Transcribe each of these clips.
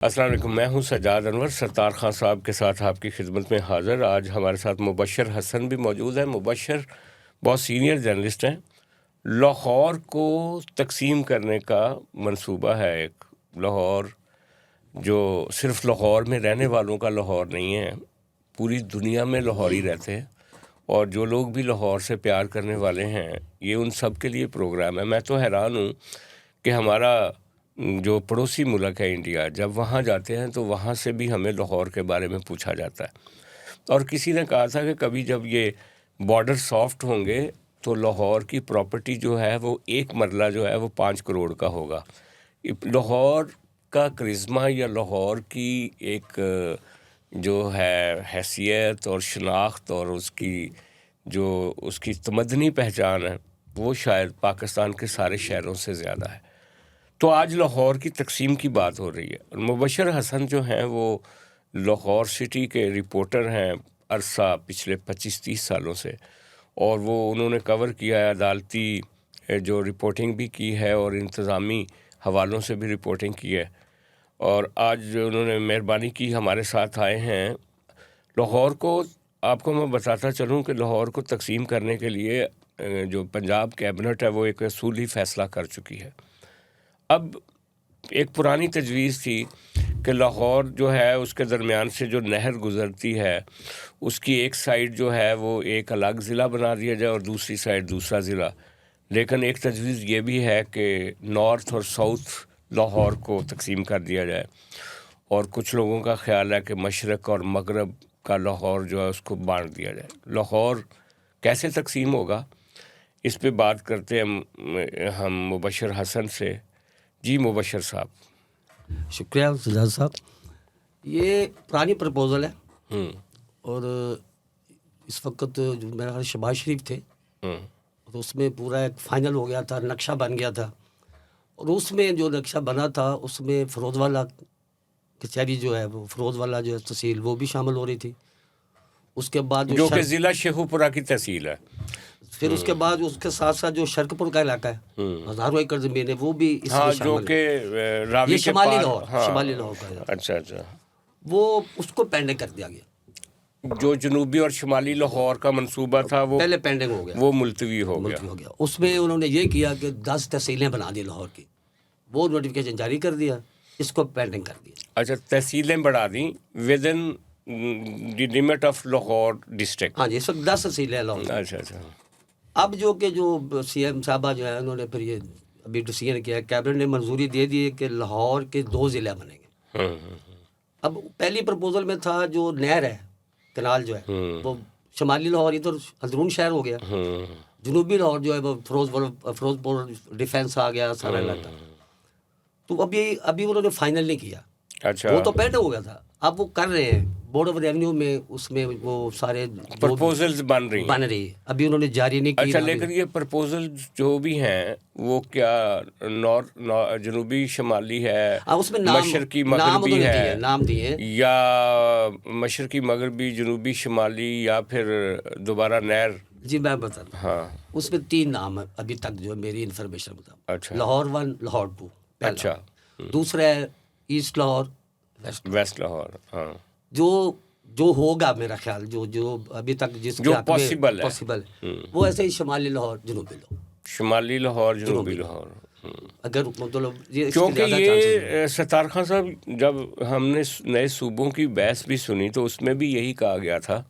السلام علیکم، میں ہوں سجاد انور، ستار خان صاحب کے ساتھ آپ کی خدمت میں حاضر۔ آج ہمارے ساتھ مبشر حسن بھی موجود ہے۔ مبشر بہت سینئر جرنلسٹ ہیں۔ لاہور کو تقسیم کرنے کا منصوبہ ہے ایک، لاہور جو صرف لاہور میں رہنے والوں کا لاہور نہیں ہے، پوری دنیا میں لاہوری رہتے ہیں، اور جو لوگ بھی لاہور سے پیار کرنے والے ہیں یہ ان سب کے لیے پروگرام ہے۔ میں تو حیران ہوں کہ ہمارا جو پڑوسی ملک ہے انڈیا، جب وہاں جاتے ہیں تو وہاں سے بھی ہمیں لاہور کے بارے میں پوچھا جاتا ہے۔ اور کسی نے کہا تھا کہ کبھی جب یہ بارڈر سافٹ ہوں گے تو لاہور کی پراپرٹی جو ہے وہ ایک مرلہ جو ہے وہ 5 کروڑ کا ہوگا۔ لاہور کا کرزما یا لاہور کی ایک جو ہے حیثیت اور شناخت اور اس کی تمدنی پہچان ہے، وہ شاید پاکستان کے سارے شہروں سے زیادہ ہے۔ تو آج لاہور کی تقسیم کی بات ہو رہی ہے۔ مبشر حسن جو ہیں وہ لاہور سٹی کے رپورٹر ہیں عرصہ پچھلے 25-30 سالوں سے، اور وہ انہوں نے کور کیا ہے، عدالتی جو رپورٹنگ بھی کی ہے اور انتظامی حوالوں سے بھی رپورٹنگ کی ہے، اور آج انہوں نے مہربانی کی ہمارے ساتھ آئے ہیں۔ لاہور کو آپ کو میں بتاتا چلوں کہ لاہور کو تقسیم کرنے کے لیے جو پنجاب کیبنٹ ہے وہ ایک اصولی فیصلہ کر چکی ہے۔ اب ایک پرانی تجویز تھی کہ لاہور جو ہے اس کے درمیان سے جو نہر گزرتی ہے اس کی ایک سائیڈ جو ہے وہ ایک الگ ضلع بنا دیا جائے اور دوسری سائیڈ دوسرا ضلع، لیکن ایک تجویز یہ بھی ہے کہ نارتھ اور ساؤتھ لاہور کو تقسیم کر دیا جائے، اور کچھ لوگوں کا خیال ہے کہ مشرق اور مغرب کا لاہور جو ہے اس کو بانٹ دیا جائے۔ لاہور کیسے تقسیم ہوگا اس پہ بات کرتے ہیں ہم مبشر حسن سے۔ جی مبشر صاحب۔ شکریہ سجاد صاحب۔ یہ پرانی پرپوزل ہے، اور اس وقت جو میرا خیال شہباز شریف تھے، تو اس میں پورا ایک فائنل ہو گیا تھا، نقشہ بن گیا تھا، اور اس میں جو نقشہ بنا تھا اس میں فروز والا کچہری جو ہے وہ فروز والا جو ہے تحصیل وہ بھی شامل ہو رہی تھی۔ اس کے بعد جو کہ ضلع شیخوپورہ کی تحصیل ہے، پھر اس کے بعد اس کے ساتھ ساتھ جو شرک پور کا علاقہ ہے، ہزاروں ایکڑ زمین ہے، وہ بھی اس میں جو شامل کہ ہے۔ راوی یہ کے شمالی پار، لاہور، شمالی لاہور کا علاقہ، اچھا وہ اس کو پینڈنگ کر دیا گیا۔ جو جنوبی اور شمالی لاہور کا منصوبہ تھا وہ پہلے پینڈنگ ہو گیا، وہ ملتوی ہو گیا۔ اس میں انہوں نے یہ کیا کہ 10 تحصیلیں بنا دی لاہور کی، وہ نوٹیفیکیشن جاری کر دیا، اس کو پینڈنگ کر دیا۔ اچھا، تحصیلیں بڑھا دیں with in the limit of Lahore district. ہاں جی، اس وقت 10 تحصیلیں لاہور۔ اچھا اب جو کہ جو سی ایم صاحبہ جو ہے انہوں نے پھر یہ ابھی ڈیسیژن کیا ہے، کیبنٹ نے منظوری دے دی ہے کہ لاہور کے 2 ضلع بنیں گے۔ اب پہلی پرپوزل میں تھا جو نہر ہے، کنال جو ہے وہ شمالی لاہور ادھر اندرون شہر ہو گیا، جنوبی لاہور جو ہے وہ فروز پور ڈیفینس آ گیا سارا علاقہ۔ تو ابھی انہوں نے فائنل نہیں کیا، اچھا، وہ تو پینڈ ہو گیا تھا، اب وہ کر رہے ہیں بورڈ آف ریونیو میں، اس میں وہ سارے پرپوزلز بن رہی ہیں، ابھی انہوں نے جاری نہیں کی۔ اچھا، لیکن یہ پرپوزل جو بھی ہیں وہ کیا جنوبی شمالی ہے، اس میں مشرقی مغربی ہے، نام دیے، یا مشرقی مغربی جنوبی شمالی، یا پھر دوبارہ نہر؟ جی میں بتا رہا ہوں، ہاں، اس میں 3 نام ہے ابھی تک جو میری انفارمیشن مطابق۔ اچھا، لاہور 1، لاہور 2، اچھا، دوسرا ہے ایسٹ لاہور، ویسٹ لاہور، ہاں، جو ہوگا میرا خیال جو ابھی تک جس جو پاسبل ہے وہ ایسے ہی شمالی لاہور، جنوبی لاہور، شمالی لاہور، جنوبی لاہور۔ اگر مطلب کیونکہ یہ ستار خان صاحب، جب ہم نے نئے صوبوں کی بحث بھی سنی تو اس میں بھی یہی کہا گیا تھا،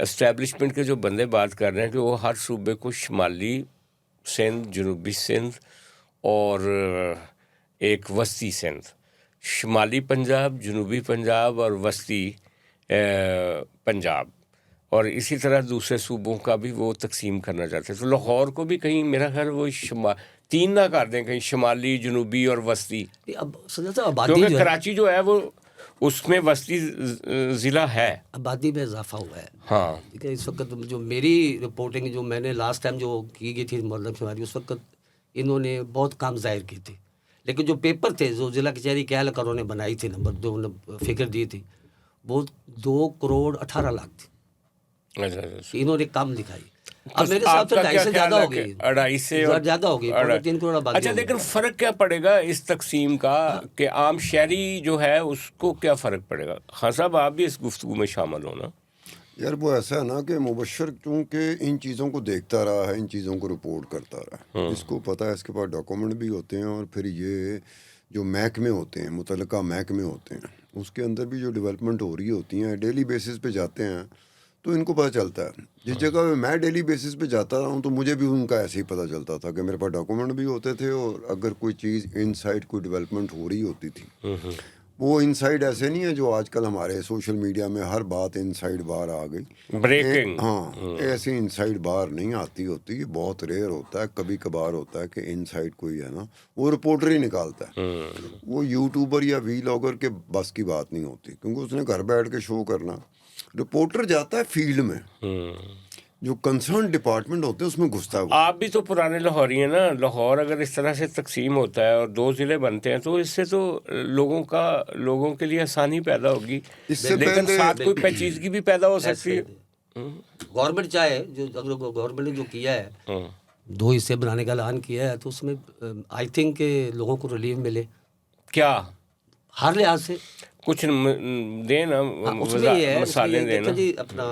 اسٹیبلشمنٹ کے جو بندے بات کر رہے ہیں کہ وہ ہر صوبے کو شمالی سندھ، جنوبی سندھ اور ایک وسطی سندھ، شمالی پنجاب، جنوبی پنجاب اور وسطی پنجاب، اور اسی طرح دوسرے صوبوں کا بھی وہ تقسیم کرنا چاہتے ہیں۔ تو لاہور کو بھی کہیں میرا خیال وہ 3 نہ کر دیں، کہیں شمالی، جنوبی اور وسطی، کیونکہ کراچی جو ہے وہ اس میں وسطی ضلع ہے، آبادی میں اضافہ ہوا ہے۔ ہاں، اس وقت جو میری رپورٹنگ جو میں نے لاسٹ ٹائم جو کی گئی تھی مردم شماری، اس وقت انہوں نے بہت کام ظاہر کی تھی، لیکن جو پیپر تھے جو ضلع کچہری کے اہلکاروں انہوں نے بنائی تھی، نمبر 2 فگر دی تھی، وہ 2 کروڑ 18 لاکھ تھی، اچھا، انہوں نے کم دکھائی۔ اب میرے حساب سے 2.5 سے زیادہ ہو گئی، 2.5 سے زیادہ ہو گئی، 3 کروڑ آبادی اچھا ہو گئی۔ لیکن فرق کیا پڑے گا اس تقسیم کا کہ عام شہری جو ہے اس کو کیا فرق پڑے گا؟ خان صاحب آپ بھی اس گفتگو میں شامل ہونا۔ یار وہ ایسا ہے نا کہ مبشر چونکہ ان چیزوں کو دیکھتا رہا ہے، ان چیزوں کو رپورٹ کرتا رہا ہے، اس کو پتہ ہے، اس کے پاس ڈاکومنٹ بھی ہوتے ہیں، اور پھر یہ جو محکمے ہوتے ہیں، متعلقہ محکمے ہوتے ہیں، اس کے اندر بھی جو ڈیولپمنٹ ہو رہی ہوتی ہیں، ڈیلی بیسس پہ جاتے ہیں تو ان کو پتہ چلتا ہے۔ جس جگہ پہ میں ڈیلی بیسس پہ جاتا رہا ہوں تو مجھے بھی ان کا ایسے ہی پتہ چلتا تھا کہ میرے پاس ڈاکومنٹ بھی ہوتے تھے، اور اگر کوئی چیز ان سائڈ کوئی ڈیولپمنٹ ہو رہی ہوتی تھی، وہ ان سائڈ ایسے نہیں ہے جو آج کل ہمارے سوشل میڈیا میں ہر بات ان سائڈ باہر آ گئی، بریکنگ، ہاں ایسے ان سائڈ باہر نہیں آتی ہوتی، یہ بہت ریئر ہوتا ہے، کبھی کبھار ہوتا ہے کہ ان سائڈ کوئی ہے نا وہ رپورٹر ہی نکالتا ہے، وہ یوٹیوبر یا وی لاگر کے بس کی بات نہیں ہوتی، کیونکہ اس نے گھر بیٹھ کے شو کرنا۔ رپورٹر جاتا ہے فیلڈ میں، جو کنسرن ڈپارٹمنٹ ہوتے ہیں اس میں گھستا ہے وہ۔ آپ بھی تو پرانے لاہوری ہیں نا، لاہور اگر اس طرح سے تقسیم ہوتا ہے اور 2 ضلع بنتے ہیں تو اس سے تو لوگوں کے لیے آسانی پیدا ہوگی، اس سے لیکن پہلے ساتھ کوئی پیچیدگی بھی پیدا ہو سکتی ہے۔ گورنمنٹ چاہے جو اگر گورنمنٹ نے جو کیا ہے 2 حصے بنانے کا اعلان کیا ہے تو اس میں آئی تھنک کہ لوگوں کو ریلیف ملے کیا ہر لحاظ سے۔ کچھ دیں نا، اس میں یہ ہے، مثالیں دیں نا۔ جی اپنا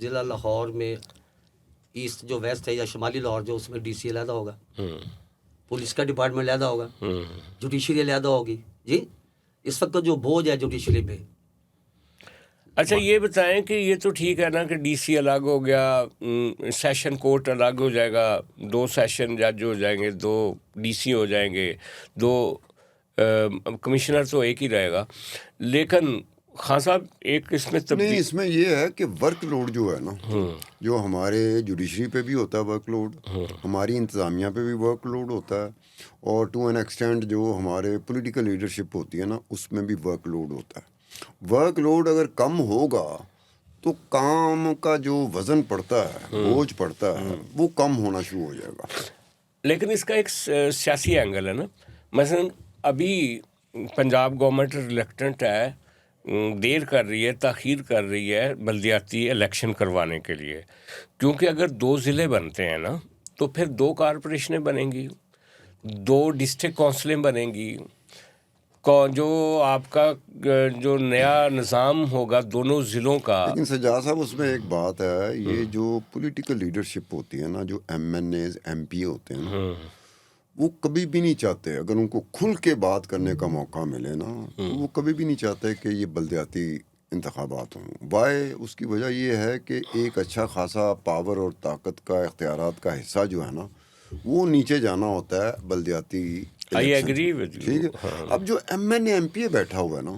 ضلع لاہور میں ایسٹ جو ویسٹ ہے یا شمالی لاہور جو، اس میں ڈی سی علیحدہ ہوگا، پولیس کا ڈپارٹمنٹ علیحدہ ہوگا، جوڈیشری علیحدہ ہوگی۔ جی اس وقت جو بوجھ ہے جوڈیشری پہ۔ اچھا یہ بتائیں کہ یہ تو ٹھیک ہے نا کہ ڈی سی الگ ہو گیا، سیشن کورٹ الگ ہو جائے گا، 2 سیشن جج ہو جائیں گے، 2 ڈی سی ہو جائیں گے، 2 کمشنر تو ایک ہی رہے گا، لیکن خان صاحب ایک اس میں نہیں، اس میں یہ ہے کہ ورک لوڈ جو ہے نا، جو ہمارے جوڈیشری پہ بھی ہوتا ہے ورک لوڈ، ہماری انتظامیہ پہ بھی ورک لوڈ ہوتا ہے، اور ٹو این ایکسٹینٹ جو ہمارے پولیٹیکل لیڈرشپ ہوتی ہے نا اس میں بھی ورک لوڈ ہوتا ہے۔ ورک لوڈ اگر کم ہوگا تو کام کا جو وزن پڑتا ہے، بوجھ پڑتا ہے، وہ کم ہونا شروع ہو جائے گا۔ لیکن اس کا ایک سیاسی اینگل ہے نا، مثلا ابھی پنجاب گورنمنٹ ریلیکٹنٹ ہے، دیر کر رہی ہے، تاخیر کر رہی ہے بلدیاتی الیکشن کروانے کے لیے، کیونکہ اگر 2 ضلع بنتے ہیں نا تو پھر 2 کارپوریشنیں بنیں گی، 2 ڈسٹرکٹ کونسلیں بنیں گی، جو آپ کا جو نیا نظام ہوگا دونوں ضلعوں کا۔ لیکن سجاد صاحب اس میں ایک بات ہے، یہ جو پولیٹیکل لیڈرشپ ہوتی ہے نا، جو M N as MP ہوتے ہیں نا، وہ کبھی بھی نہیں چاہتے، اگر ان کو کھل کے بات کرنے کا موقع ملے نا تو وہ کبھی بھی نہیں چاہتے کہ یہ بلدیاتی انتخابات ہوں۔ وائے اس کی وجہ یہ ہے کہ ایک اچھا خاصا پاور اور طاقت کا، اختیارات کا حصہ جو ہے نا وہ نیچے جانا ہوتا ہے بلدیاتی آئی الیکشن۔ Agree with you. ٹھیک ہے، اب جو M N A M P A بیٹھا ہوا ہے نا،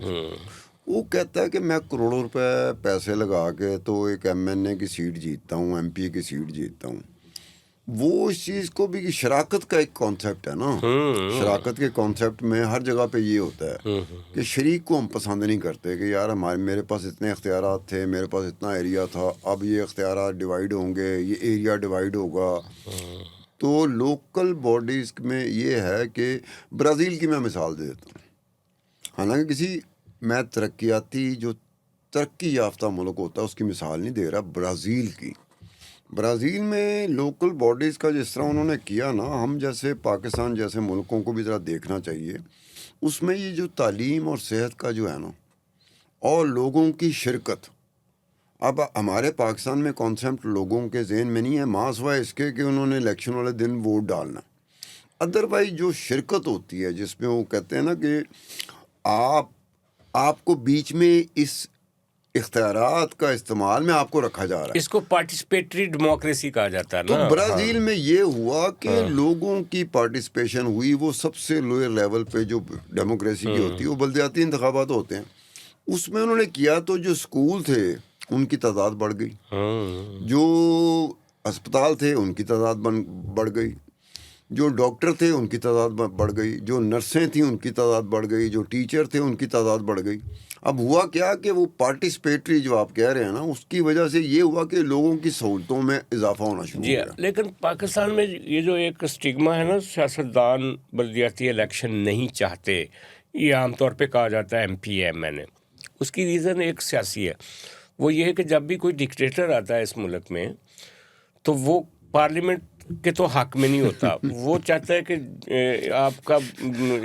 وہ کہتا ہے کہ میں کروڑوں روپے پیسے لگا کے تو ایک ایم این اے کی سیٹ جیتتا ہوں، ایم پی اے کی سیٹ جیتتا ہوں۔ وہ اس چیز کو بھی شراکت کا ایک کانسیپٹ ہے نا، شراکت کے کانسیپٹ میں ہر جگہ پہ یہ ہوتا ہے کہ شریک کو ہم پسند نہیں کرتے کہ یار میرے پاس اتنے اختیارات تھے، میرے پاس اتنا ایریا تھا، اب یہ اختیارات ڈیوائیڈ ہوں گے، یہ ایریا ڈیوائیڈ ہوگا۔ تو لوکل باڈیز میں یہ ہے کہ برازیل کی میں مثال دے دیتا ہوں، حالانکہ کسی میں ترقیاتی جو ترقی یافتہ ملک ہوتا ہے اس کی مثال نہیں دے رہا، برازیل کی۔ برازیل میں لوکل باڈیز کا جس طرح انہوں نے کیا نا، ہم جیسے پاکستان جیسے ملکوں کو بھی ذرا دیکھنا چاہیے۔ اس میں یہ جو تعلیم اور صحت کا جو ہے نا اور لوگوں کی شرکت، اب ہمارے پاکستان میں کانسیپٹ لوگوں کے ذہن میں نہیں ہے، ماں سوائے اس کے کہ انہوں نے الیکشن والے دن ووٹ ڈالنا۔ ادروائز جو شرکت ہوتی ہے جس میں وہ کہتے ہیں نا کہ آپ کو بیچ میں اس اختیارات کا استعمال میں آپ کو رکھا جا رہا ہے، اس کو پارٹیسپیٹری ڈیموکریسی کہا جاتا ہے تو نا۔ برازیل میں یہ ہوا کہ لوگوں کی پارٹیسپیشن ہوئی، وہ سب سے لوئر لیول پہ جو ڈیموکریسی کی ہوتی ہے وہ بلدیاتی انتخابات ہوتے ہیں، اس میں انہوں نے کیا تو جو اسکول تھے ان کی تعداد بڑھ گئی، جو اسپتال تھے ان کی تعداد بڑھ گئی، جو ڈاکٹر تھے ان کی تعداد بڑھ گئی، جو نرسیں تھیں ان کی تعداد بڑھ گئی، جو ٹیچر تھے ان کی تعداد بڑھ گئی۔ اب ہوا کیا کہ وہ پارٹیسپیٹری جو آپ کہہ رہے ہیں نا، اس کی وجہ سے یہ ہوا کہ لوگوں کی سہولتوں میں اضافہ ہونا شروع ہو جی، گیا۔ لیکن پاکستان میں یہ جو ایک اسٹگما ہے نا، سیاستدان بلدیاتی الیکشن نہیں چاہتے، یہ عام طور پہ کہا جاتا ہے ایم پی ایم این اے، اس کی ریزن ایک سیاسی ہے، وہ یہ ہے کہ جب بھی کوئی ڈکٹیٹر آتا ہے اس ملک میں تو وہ پارلیمنٹ کے تو حق میں نہیں ہوتا. وہ چاہتا ہے کہ آپ کا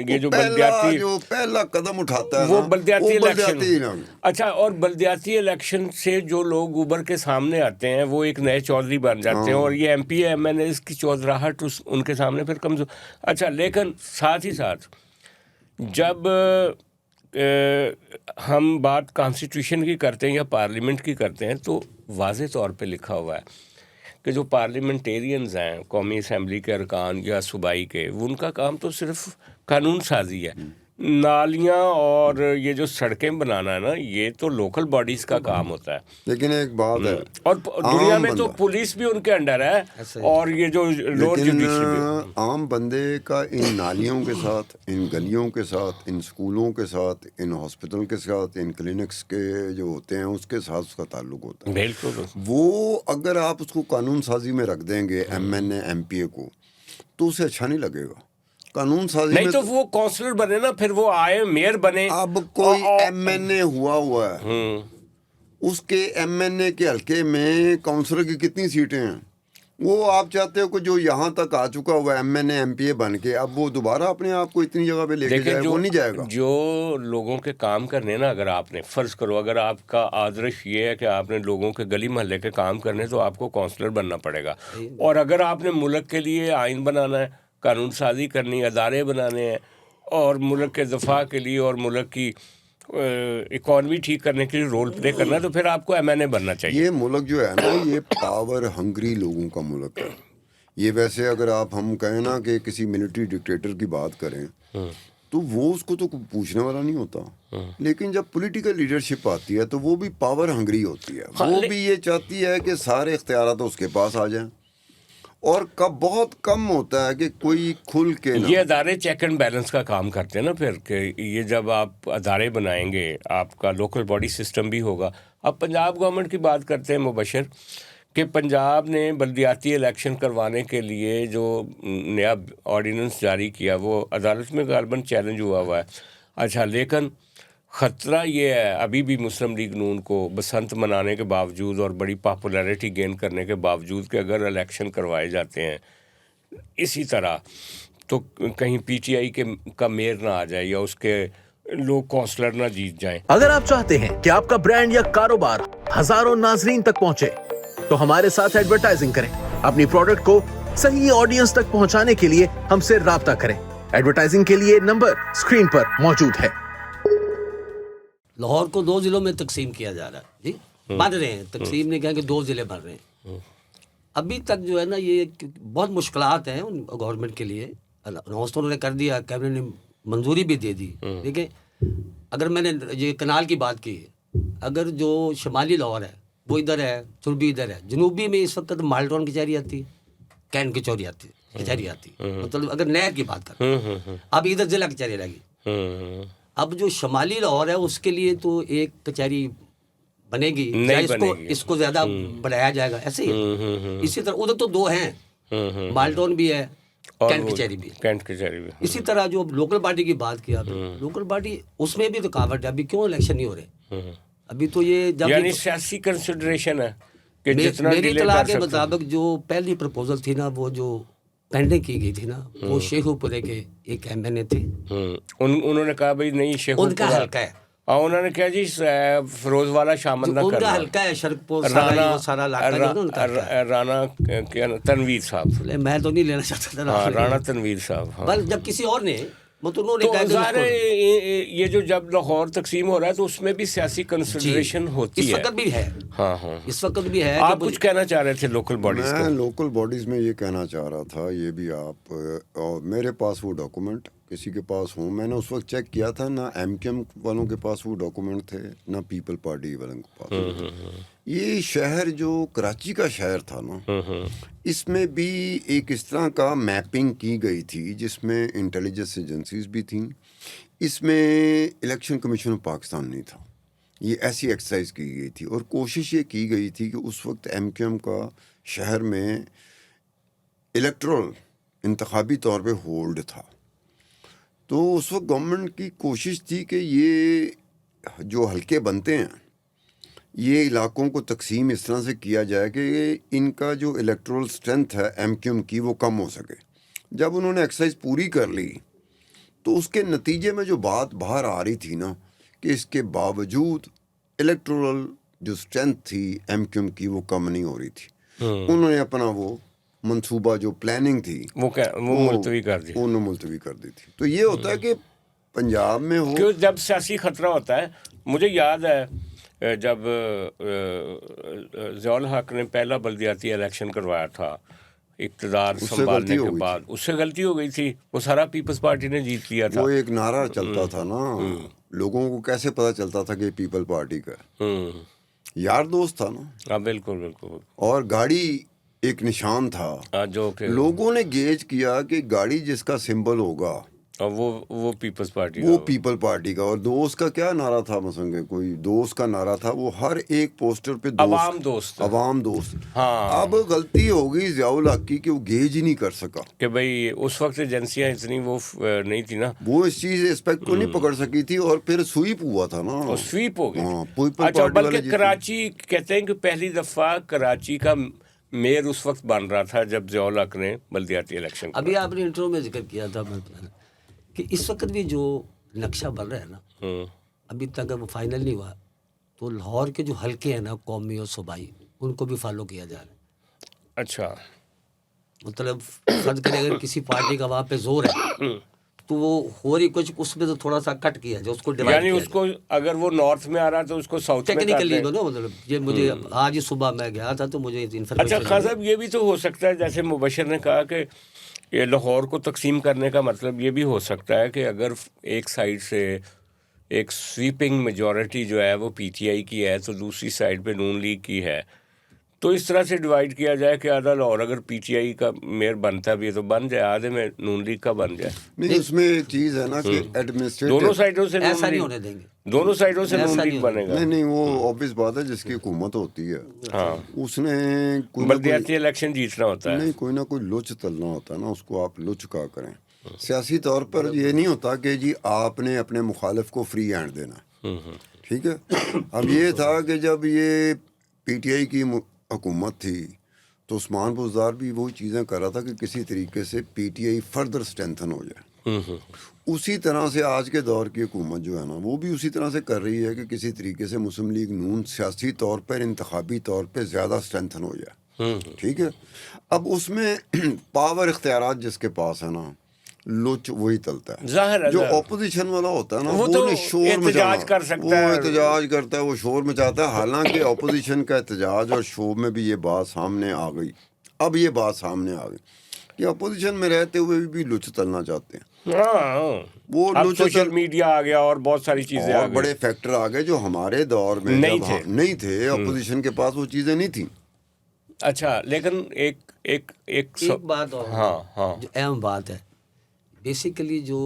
یہ جو بلدیاتی پہلا قدم اٹھاتا ہے وہ بلدیاتی الیکشن. اچھا, اور بلدیاتی الیکشن سے جو لوگ ابھر کے سامنے آتے ہیں وہ ایک نئے چودھری بن جاتے ہیں, اور یہ MP MNAs کی چودراہٹ ان کے سامنے پھر کمزور. اچھا, لیکن ساتھ ہی ساتھ جب ہم بات کانسٹیٹیوشن کی کرتے ہیں یا پارلیمنٹ کی کرتے ہیں تو واضح طور پہ لکھا ہوا ہے کہ جو پارلیمنٹیرینز ہیں, قومی اسمبلی کے ارکان یا صوبائی کے, ان کا کام تو صرف قانون سازی ہے. نالیاں اور یہ جو سڑکیں بنانا ہے نا, یہ تو لوکل باڈیز کا کام ہوتا ہے. لیکن ایک بات ہے, اور دنیا میں تو پولیس بھی ان کے انڈر ہے, اور یہ جو لوور جوڈیشری بھی. عام بندے کا ان نالیوں کے ساتھ, ان گلیوں کے ساتھ, ان سکولوں کے ساتھ, ان ہاسپٹل کے ساتھ, ان کلینکس کے جو ہوتے ہیں اس کے ساتھ اس کا تعلق ہوتا ہے. بالکل. وہ اگر آپ اس کو قانون سازی میں رکھ دیں گے M N A M P A کو, تو اسے اچھا نہیں لگے گا. قانون سازی نہیں میں تو وہ کونسلر بنے نا, پھر وہ آئے میئر بنے. اب کوئی ایم این اے ہوا ہے, اس کے ایم این اے کے حلقے میں کونسلر کی کتنی سیٹیں ہیں؟ وہ آپ چاہتے ہو کہ جو یہاں تک آ چکا ہوا M N A M P A بن کے اب وہ دوبارہ اپنے آپ کو اتنی جگہ پہ لے کے جائے, وہ نہیں جائے گا. جو لوگوں کے کام کرنے نا, اگر آپ نے فرض کرو, اگر آپ کا آدرش یہ ہے کہ آپ نے لوگوں کے گلی محلے کے کام کرنے, تو آپ کو کونسلر بننا پڑے گا. اور اگر آپ نے ملک کے لیے آئین بنانا ہے, قانون سازی کرنی, ادارے بنانے ہیں, اور ملک کے دفاع کے لیے اور ملک کی اکانومی ٹھیک کرنے کے لیے رول پلے کرنا, تو پھر آپ کو ایم این اے بننا چاہیے. یہ ملک جو ہے نا, یہ پاور ہنگری لوگوں کا ملک ہے. یہ ویسے اگر ہم کہیں نا کہ کسی ملٹری ڈکٹیٹر کی بات کریں تو وہ اس کو تو پوچھنے والا نہیں ہوتا, لیکن جب پولیٹیکل لیڈرشپ آتی ہے تو وہ بھی پاور ہنگری ہوتی ہے. وہ بھی یہ چاہتی ہے کہ سارے اختیارات اس کے پاس آ جائیں, اور بہت کم ہوتا ہے کہ کوئی کھل کے یہ ادارے چیک اینڈ بیلنس کا کام کرتے ہیں نا. پھر کہ یہ جب آپ ادارے بنائیں گے, آپ کا لوکل باڈی سسٹم بھی ہوگا. اب پنجاب گورنمنٹ کی بات کرتے ہیں مبشر, کہ پنجاب نے بلدیاتی الیکشن کروانے کے لیے جو نیا آرڈیننس جاری کیا, وہ عدالت میں غالباً چیلنج ہوا ہے. اچھا, لیکن خطرہ یہ ہے ابھی بھی مسلم لیگ نون کو بسنت منانے کے باوجود اور بڑی پاپولیرٹی گین کرنے کے باوجود, کہ اگر الیکشن کروائے جاتے ہیں اسی طرح تو کہیں پی ٹی آئی کا میئر نہ آ جائے یا اس کے لوگ کونسلر نہ جیت جائیں. اگر آپ چاہتے ہیں کہ آپ کا برانڈ یا کاروبار ہزاروں ناظرین تک پہنچے تو ہمارے ساتھ ایڈورٹائزنگ کریں. اپنی پروڈکٹ کو صحیح آڈینس تک پہنچانے کے لیے ہم سے رابطہ کریں. ایڈورٹائزنگ کے لیے نمبر اسکرین پر موجود ہے. لاہور کو 2 ضلعوں میں تقسیم کیا جا رہا ہے, جی بن رہے ہیں. تقسیم نے کہا کہ 2 ضلع بن رہے ہیں. ابھی تک جو ہے نا یہ بہت مشکلات ہیں گورنمنٹ کے لیے. اناؤنس تو انہوں نے کر دیا, کیبنٹ نے منظوری بھی دے دی. دیکھیں, اگر میں نے یہ کنال کی بات کی, اگر جو شمالی لاہور ہے وہ ادھر ہے, سربی ادھر ہے, جنوبی میں اس وقت مال ٹاؤن کچہری آتی ہے, کین کچوری آتی ہے, کچہری آتی ہے. مطلب اگر نہر کی بات کریں, اب ادھر ضلع کچہری رہ گئی. اب جو شمالی لاہور ہے اس کے لیے تو ایک کچہری بنے گی, اس کو زیادہ بڑھایا جائے گا, ایسے ہی. اسی طرح ادھر تو 2 ہیں, مال ٹاؤن بھی ہے, کینٹ کچہری بھی. اسی طرح جو لوکل باڈی کی بات کیا, لوکل باڈی اس میں بھی رکاوٹ ہے. ابھی کیوں الیکشن نہیں ہو رہے؟ ابھی تو یہ یعنی سیاسی کنسیڈریشن ہے کہ جتنا میری اطلاع کے مطابق جو پہلی پرپوزل تھی نا, وہ جو پینڈنگ کی گئی تھی نا, وہ شیخو پورے کے ایک ایم این اے تھے. انہوں نے کہا بھائی نہیں, شیخو ان کا حلقہ ہے. انہوں نے کہا جی فیروز والا شامل نہ کرنا, ان کا حلقہ ہے شرکپور, سارا رانا تنویر صاحب. میں تو نہیں لینا چاہتا تھا, رانا تنویر صاحب. جب کسی اور نے تو ظاہر ہے یہ جو جب لاہور تقسیم ہو رہا ہے تو اس میں بھی سیاسی کنسیڈریشن ہوتی ہے. اس وقت بھی ہے. ہاں, اس وقت بھی ہے. آپ کچھ کہنا چاہ رہے تھے لوکل باڈیز میں لوکل باڈیز میں یہ کہنا چاہ رہا تھا, یہ بھی آپ, اور میرے پاس وہ ڈاکومنٹ کسی کے پاس ہوں, میں نے اس وقت چیک کیا تھا, نہ ایم کیو ایم والوں کے پاس وہ ڈاکومنٹ تھے, نہ پیپل پارٹی والوں کے پاس. یہ شہر جو کراچی کا شہر تھا نا, اس میں بھی ایک اس طرح کا میپنگ کی گئی تھی جس میں انٹیلیجنس ایجنسیز بھی تھیں, اس میں الیکشن کمیشن آف پاکستان نہیں تھا. یہ ایسی ایکسرسائز کی گئی تھی, اور کوشش یہ کی گئی تھی کہ اس وقت ایم کیو ایم کا شہر میں الیکٹرل انتخابی طور پہ ہولڈ تھا. تو اس وقت گورنمنٹ کی کوشش تھی کہ یہ جو حلقے بنتے ہیں یہ علاقوں کو تقسیم اس طرح سے کیا جائے کہ ان کا جو الیکٹرول اسٹرینتھ ہے ایم کیو ایم کی وہ کم ہو سکے. جب انہوں نے ایکسرسائز پوری کر لی تو اس کے نتیجے میں جو بات باہر آ رہی تھی نا کہ اس کے باوجود الیکٹرول جو اسٹرینتھ تھی ایم کیو ایم کی وہ کم نہیں ہو رہی تھی. انہوں نے اپنا وہ منصوبہ جو پلاننگ تھی وہ ملتوی کر دی. انہوں نے ملتوی کر دی تھی. تو یہ ہوتا ہے کہ پنجاب میں ہو کیوں جب سیاسی خطرہ ہوتا ہے. مجھے یاد ہے جب ضیاء الحق نے پہلا بلدیاتی الیکشن کروایا تھا اقتدار سنبھالنے کے بعد, اس سے غلطی ہو گئی تھی, وہ سارا پیپلز پارٹی نے جیت لیا تھا. وہ ایک نعرہ چلتا تھا نا, لوگوں کو کیسے پتہ چلتا تھا کہ پیپل پارٹی کا یار دوست تھا نا. ہاں بالکل بالکل. اور گاڑی ایک نشان تھا جو کہ لوگوں نے گیج کیا کہ گاڑی جس کا سمبل ہوگا وہ پیپلز پارٹی وہ پیپل پارٹی کا. اور دوست کا کیا نعرہ تھا, مثلا کوئی دوست کا نعرہ تھا, وہ ہر ایک پوسٹر پہ عوام دوست. عوام دوست. ہاں اب غلطی ہو گئی ضیاء الحق کی کہ وہ گیج ہی نہیں کر سکا کہ بھائی اس وقت ایجنسیاں اتنی وہ نہیں تھی نا, وہ اس چیز اسپیکٹ کو نہیں پکڑ سکی تھی. اور پھر سویپ ہوا تھا نا, سویپ ہو ہاں, گئی. پیپل اچھا پارٹی والے بلکہ کراچی کہتے ہیں کہ پہلی دفعہ کراچی کا میئر اس وقت بن رہا تھا جب ضیاء الحق نے بلدیاتی الیکشن. ابھی آپ نے انٹرو میں ذکر کیا تھا کہ اس وقت بھی جو نقشہ بن رہا ہے نا, ابھی تک وہ فائنل نہیں ہوا, تو لاہور کے جو حلقے ہیں نا قومی اور صوبائی, ان کو بھی فالو کیا جا رہا ہے. اچھا مطلب فرض کریں اگر کسی پارٹی کا وہاں پہ زور ہے تو وہ ہو رہی کچھ اس میں تو تھوڑا سا کٹ کیا جائے, اس کو ڈیوائڈ یعنی اس کو اگر وہ نارتھ میں آ رہا تو اس کو ساؤتھ میں ٹیکنیکلی نا, مطلب یہ مجھے آج ہی صبح میں گیا تھا تو مجھے انفارمیشن. اچھا خان صاحب, یہ بھی تو ہو سکتا ہے جیسے مبشر نے کہا کہ یہ لاہور کو تقسیم کرنے کا مطلب یہ بھی ہو سکتا ہے کہ اگر ایک سائڈ سے ایک سویپنگ میجورٹی جو ہے وہ پی ٹی آئی کی ہے تو دوسری سائڈ پہ نون لیگ کی ہے, تو اس طرح سے ڈیوائڈ کیا جائے کہ آدھا لاہور اگر پی ٹی آئی کا میئر بنتا بھی ہے تو بن جائے, آدھے میں نون لیگ کا بن جائے. نہیں, اس میں ایک چیز ہے نا کہ ایڈمنسٹریٹو دونوں سائڈوں سے ایسا نہیں ہونے دیں گے, دونوں سائڈوں سے نون لیگ بنے گا. نہیں وہ آبویس بات ہے, جس کی حکومت ہوتی ہے ہاں, اس نے بلدیاتی الیکشن جیتنا ہوتا ہے. نہیں, کوئی نہ کوئی لچ تلنا ہوتا ہے نا, اس کو آپ لچ کا کریں. سیاسی طور پر یہ نہیں ہوتا کہ جی آپ نے اپنے مخالف کو فری ہینڈ دینا, ٹھیک ہے. اب یہ تھا کہ جب یہ پی ٹی آئی کی حکومت تھی تو عثمان بزدار بھی وہی چیزیں کر رہا تھا کہ کسی طریقے سے P T I further strengthen ہو جائے. اسی طرح سے آج کے دور کی حکومت جو ہے نا وہ بھی اسی طرح سے کر رہی ہے کہ کسی طریقے سے مسلم لیگ نون سیاسی طور پر انتخابی طور پہ زیادہ اسٹرینتھن ہو جائے, ٹھیک ہے. اب اس میں پاور اختیارات جس کے پاس ہے نا, لوچ وہی تلتا ہے. ظاہر ہے جو اپوزیشن والا ہوتا ہے نا وہ تو شور احتجاج کر سکتا ہے, وہ احتجاج کرتا ہے, وہ شور مچاتا ہے. حالانکہ اپوزیشن کا احتجاج اور شور میں بھی یہ بات سامنے آ گئی. اب یہ بات سامنے آ گئی کہ اپوزیشن میں رہتے ہوئے بھی لچ تلنا چاہتے ہیں. وہ سوشل میڈیا آ گیا اور بہت ساری چیزیں اور بڑے فیکٹر آ گئے جو ہمارے دور میں نہیں تھے. اپوزیشن کے پاس وہ چیزیں نہیں تھیں. اچھا لیکن ایک بات اور جو اہم بات ہے, بیسیکلی جو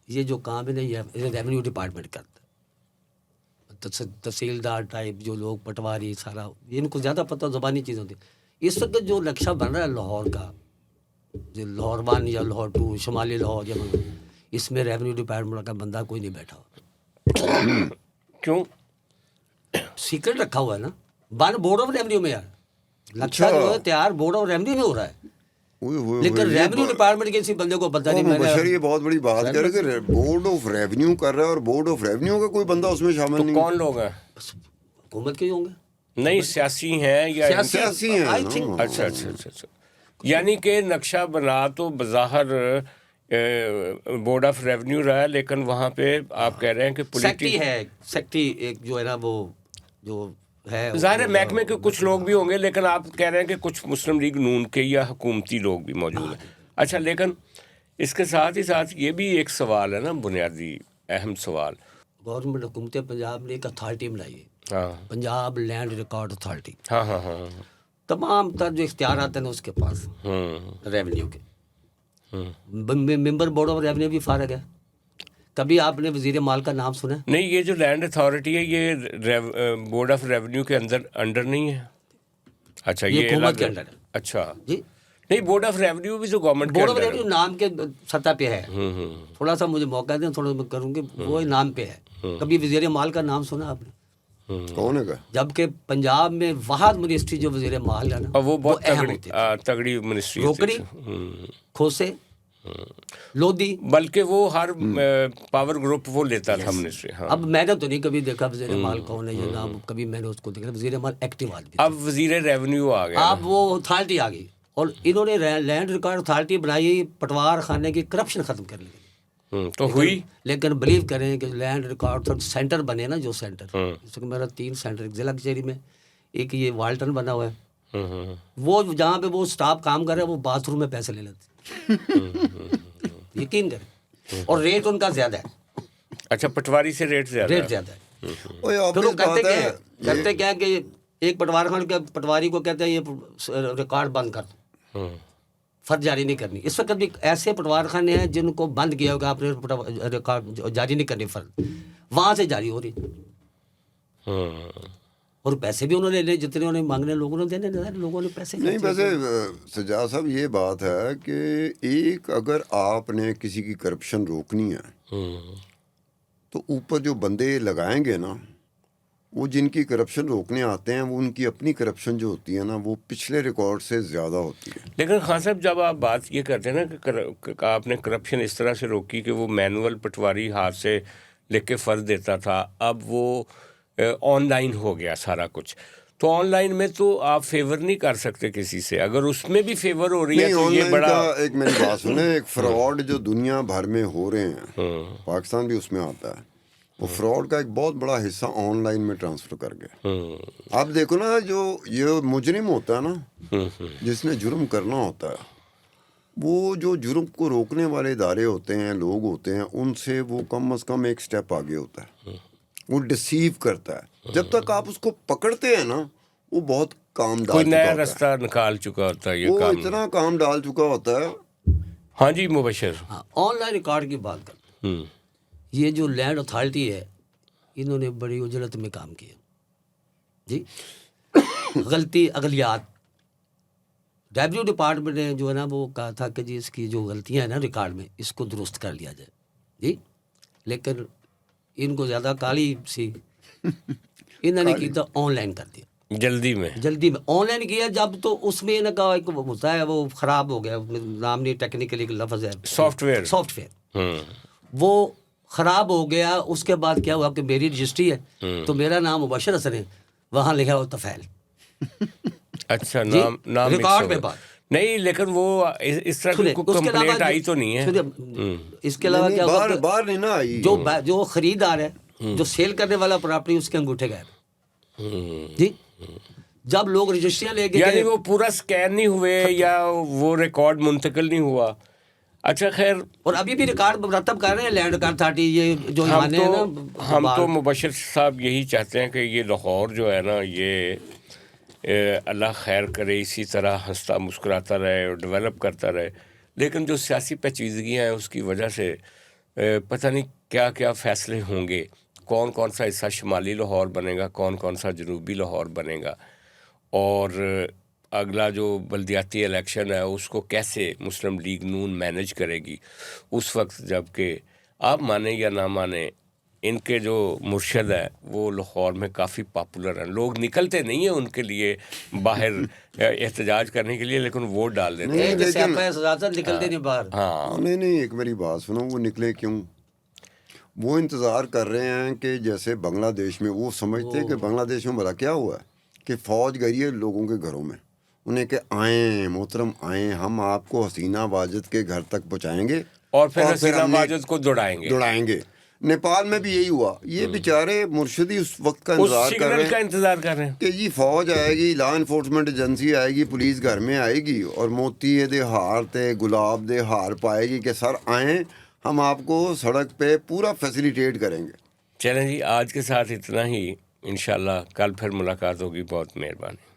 یہ جو کام ہے نا یہ ریونیو ڈپارٹمنٹ کرتا ہے, تحصیلدار ٹائپ جو لوگ پٹواری سارا, ان کو زیادہ پتہ زبانی چیزیں ہوتی ہیں. اس وقت جو نقشہ بن رہا ہے لاہور کا, جو لاہور 1 یا لاہور 2 شمالی لاہور, یا اس میں ریونیو ڈپارٹمنٹ کا بندہ کوئی نہیں بیٹھا ہوا. کیوں سیکرٹ رکھا ہوا ہے نا, بورڈ آف ریونیو میں. یار نقشہ جو ہے تیار بورڈ آف ریونیو میں ہو رہا ہے, لیکن ریونیو ڈپارٹمنٹ کے کسی بندے کو پتہ نہیں. مبشر یہ بہت بڑی بات کر رہے کہ بورڈ آف ریونیو کر رہا ہے, اور بورڈ آف ریونیو کا کوئی بندہ اس میں شامل نہیں. کون لوگ ہیں؟ حکومت کے ہوں گے, نہیں سیاسی ہیں یا سیاسی ہیں. اچھا, یعنی کہ نقشہ بنا تو بظاہر بورڈ آف ریونیو رہا ہے, لیکن وہاں پہ آپ کہہ رہے ہیں کہ سیکٹری ہے, سیکٹری ایک جو ہے نا وہ جو ہے ظاہر محکمے کے کچھ لوگ بھی ہوں گے, لیکن آپ کہہ رہے ہیں کہ کچھ مسلم لیگ نون کے یا حکومتی لوگ بھی موجود ہیں. اچھا, لیکن اس کے ساتھ ہی ساتھ یہ بھی ایک سوال ہے نا, بنیادی اہم سوال. گورنمنٹ حکومت پنجاب نے ایک اتھارٹی بنائی ہے, پنجاب لینڈ ریکارڈ اتھارٹی. تمام تر جو اختیارات ہیں اس کے پاس ریونیو کے. ممبر بورڈ آف ریونیو بھی فارغ ہے. کبھی آپ نے وزیر مال کا نام سنا؟ نہیں, یہ جو لینڈ اتھارٹی ہے یہ بورڈ آف ریونیو کے انڈر نہیں ہے. اچھا, یہ حکومت کے انڈر ہے. اچھا جی نہیں, بورڈ آف ریونیو بھی تو گورنمنٹ بورڈ آف ریونیو نام کے سطح پہ ہے. تھوڑا سا مجھے موقع دیں, تھوڑا میں کروں گی, وہ نام پہ ہے. کبھی وزیر مال کا نام سنا آپ نے؟ کون ہے کا جبکہ پنجاب میں واحد منسٹری جو وزیر مال ہے نا اور وہ بہت اہم ہوتی تھی. تگڑی منسٹری روکڑی، کھوسے، لودھی. بلکہ وہ ہر پاور گروپ وہ لیتا تھا منسٹری. ہاں اب میں نے تو نہیں کبھی دیکھا وزیر مال کون ہے یا نام، کبھی میں نے اس کو دیکھا. وزیر مال ایکٹیو آدمی. اب وزیر ریونیو آ گیا. اب وہ اتھارٹی آ گئی اور انہوں نے لینڈ ریکارڈ اتھارٹی بنائی پٹوار خانے کی کرپشن ختم کرنے کے لیے. تو ہوئی. لیکن بلیو کریں کہ لینڈ ریکارڈ سینٹر بنے نا، جو سینٹر جیسے کہ میرا 3 سینٹر، ایک ضلع کچہری میں، ایک یہ والٹن بنا ہوا ہے. وہ جہاں پہ وہ سٹاف کام کر رہے ہیں وہ باتھ روم میں پیسے لے لیتے. یقین کریں. اور ریٹ ان کا زیادہ ہے. اچھا، پٹواری سے ریٹ زیادہ ہے. پھر وہ کرتے کیا ہے کہ ایک پٹوار خان کے پٹواری کو کہتے ہیں یہ ریکارڈ بند کر دو، فرد جاری نہیں کرنی. اس وقت بھی ایسے پٹوار خانے ہیں جن کو بند کیا ہوگا، آپ نے ریکارڈ جاری نہیں کرنی، فرد وہاں سے جاری ہو رہی. اور پیسے بھی انہوں نے لے جتنے انہوں نے مانگنے لوگوں نے دینے، لوگوں نے پیسے نہیں. ویسے سجاد صاحب یہ بات ہے کہ ایک اگر آپ نے کسی کی کرپشن روکنی ہے تو اوپر جو بندے لگائیں گے نا، وہ جن کی کرپشن روکنے آتے ہیں، وہ ان کی اپنی کرپشن جو ہوتی ہے نا وہ پچھلے ریکارڈ سے زیادہ ہوتی ہے. لیکن خان صاحب جب آپ بات یہ کرتے ہیں نا کہ آپ نے کرپشن اس طرح سے روکی کہ وہ مینول پٹواری ہاتھ سے لکھ کے فرض دیتا تھا، اب وہ آن لائن ہو گیا سارا کچھ، تو آن لائن میں تو آپ فیور نہیں کر سکتے کسی سے. اگر اس میں بھی فیور ہو رہی ہے تو یہ بڑا ایک میری بات سنیں، ایک فراڈ جو دنیا بھر میں ہو رہے ہیں، پاکستان بھی اس میں آتا ہے، وہ فراڈ کا ایک بہت بڑا حصہ آن لائن میں ٹرانسفر کر گئے. آپ دیکھو نا، جو یہ مجرم ہوتا ہے نا، جس نے جرم کرنا ہوتا ہے، وہ جو جرم کو روکنے والے ادارے ہوتے ہیں، لوگ ہوتے ہیں، ان سے وہ کم از کم ایک سٹیپ آگے ہوتا ہے. وہ ڈسیو کرتا ہے. جب تک آپ اس کو پکڑتے ہیں نا، وہ بہت کام ڈال کوئی چکا نیا ہوتا ہے. راستہ نکال چکا ہوتا ہے. یہ وہ کام اتنا کام ڈال چکا ہوتا ہے. ہاں جی مبشر. آن لائن ریکارڈ کی بات کرتے ہیں. یہ جو لینڈ اتھارٹی ہے، انہوں نے بڑی اجرت میں کام کیا جی. غلطی اقلیات، ریونیو ڈپارٹمنٹ نے جو ہے نا وہ کہا تھا کہ جی اس کی جو غلطیاں ہیں نا ریکارڈ میں، اس کو درست کر لیا جائے جی. لیکن ان کو زیادہ کالی سی، انہوں نے کی تو آن لائن کر دیا جلدی میں آن لائن کیا. جب تو اس میں ان کا ایک ہوتا ہے وہ خراب ہو گیا، نام نہیں ٹیکنیکلی لفظ ہے، سافٹ ویئر وہ خراب ہو گیا. اس کے بعد کیا ہوا کہ میری رجسٹری ہے تو میرا نام مبشر حسن ہے، وہاں لکھا ہوا طفیل. اچھا، نام ریکارڈ پہ بات نہیں، لیکن وہ اس طرح کی کمپلینٹ آئی تو نہیں ہے. اس کے علاوہ کیا ہوا، باہر نہیں نا آئی. جو خریدار ہے، جو سیل کرنے والا پراپرٹی، اس کے انگوٹھے غائب جی. جب لوگ رجسٹریاں لے کے یعنی وہ پورا سکین نہیں ہوئے یا وہ ریکارڈ منتقل نہیں ہوا. اچھا خیر، اور ابھی بھی ریکارڈ مرتب کر رہے ہیں لینڈ ریکارڈ اتھارٹی. یہ جو ہم تو مبشر صاحب یہی چاہتے ہیں کہ یہ لاہور جو ہے نا، یہ اللہ خیر کرے، اسی طرح ہنستا مسکراتا رہے اور ڈیولپ کرتا رہے. لیکن جو سیاسی پیچیدگیاں ہیں اس کی وجہ سے پتہ نہیں کیا کیا فیصلے ہوں گے، کون کون سا حصہ شمالی لاہور بنے گا، کون کون سا جنوبی لاہور بنے گا، اور اگلا جو بلدیاتی الیکشن ہے اس کو کیسے مسلم لیگ نون مینج کرے گی اس وقت. جب کہ آپ مانیں یا نہ مانیں، ان کے جو مرشد ہیں وہ لاہور میں کافی پاپولر ہیں. لوگ نکلتے نہیں ہیں ان کے لیے باہر احتجاج کرنے کے لیے، لیکن ووٹ ڈال دیتے ہیں. نکلتے نہیں باہر. ہاں نہیں، ایک میری بات سنو، وہ نکلے کیوں؟ وہ انتظار کر رہے ہیں کہ جیسے بنگلہ دیش میں، وہ سمجھتے ہیں کہ بنگلہ دیش میں بڑا کیا ہوا ہے کہ فوج گئی ہے لوگوں کے گھروں میں، انہیں کہ آئیں محترم آئیں، ہم آپ کو حسینہ واجد کے گھر تک پہنچائیں گے اور پھر حسینہ واجد کو دوڑائیں گے. نیپال میں بھی یہی ہوا. یہ بیچارے مرشدی اس وقت کا انتظار کر رہے ہیں کہ جی فوج آئے گی، لا انفورسمنٹ ایجنسی آئے گی، پولیس گھر میں آئے گی اور موتی دے ہار تے گلاب دے ہار پائے گی کہ سر آئیں، ہم آپ کو سڑک پہ پورا فیسیلیٹیٹ کریں گے. چلیں جی، آج کے ساتھ اتنا ہی. انشاءاللہ کل پھر ملاقات ہوگی. بہت مہربانی.